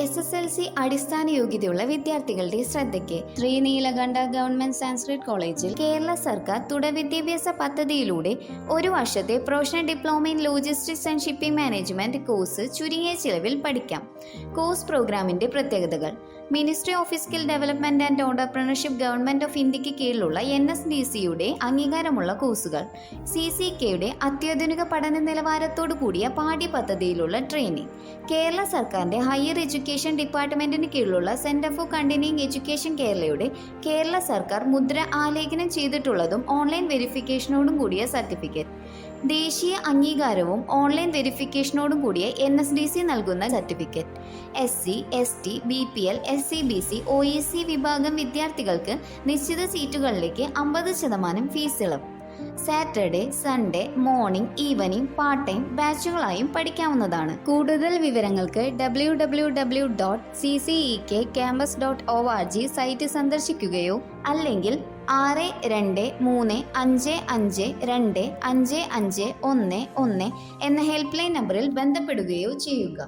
SSLC അടിസ്ഥാന യോഗ്യതയുള്ള വിദ്യാർത്ഥികളുടെ ശ്രദ്ധയ്ക്ക് ശ്രീനീലകണ്ഠ ഗവൺമെന്റ് സാൻസ്ക്രിറ്റ് കോളേജിൽ കേരള സർക്കാർ തുടർ വിദ്യാഭ്യാസ പദ്ധതിയിലൂടെ ഒരു വർഷത്തെ professional diploma in logistics and shipping management course ചുരുങ്ങിയ ചിലവിൽ പഠിക്കാം. കോഴ്സ് പ്രോഗ്രാമിന്റെ പ്രത്യേകതകൾ: ministry of skill development and entrepreneurship government of ഇന്ത്യക്ക് കീഴിലുള്ള NSDCയുടെ അംഗീകാരമുള്ള കോഴ്സുകൾ, CCKയുടെ അത്യാധുനിക പഠന നിലവാരത്തോടു കൂടിയ പാഠ്യപദ്ധതിയിലുള്ള ട്രെയിനിങ്, കേരള സർക്കാരിന്റെ ഹയർ എഡ്യൂക്കേഷൻ ഡിപ്പാർട്ട്മെന്റിന് കീഴിലുള്ള സെന്റർ ഫോർ കണ്ടിന്യൂയിങ് എഡ്യൂക്കേഷൻ കേരളയുടെ കേരള സർക്കാർ മുദ്ര ആലേഖനം ചെയ്തിട്ടുള്ളതും ഓൺലൈൻ വെരിഫിക്കേഷനോടും കൂടിയ സർട്ടിഫിക്കറ്റ്, ദേശീയ അംഗീകാരവും ഓൺലൈൻ വെരിഫിക്കേഷനോടും കൂടിയ NSDC നൽകുന്ന certificate, SC, ST, BPL, SCBC, OEC വിഭാഗം വിദ്യാർത്ഥികൾക്ക് നിശ്ചിത സീറ്റുകളിലേക്ക് 50% ഫീസ് ഇളവ്. Saturday, Sunday, morning, evening, part time ബാച്ചുകളായും പഠിക്കാവുന്നതാണ്. കൂടുതൽ വിവരങ്ങൾക്ക് www.ccekcampus.org സൈറ്റ് സന്ദർശിക്കുകയോ അല്ലെങ്കിൽ 6235552511 എന്ന ഹെൽപ്പ് ലൈൻ നമ്പറിൽ ബന്ധപ്പെടുകയോ ചെയ്യുക.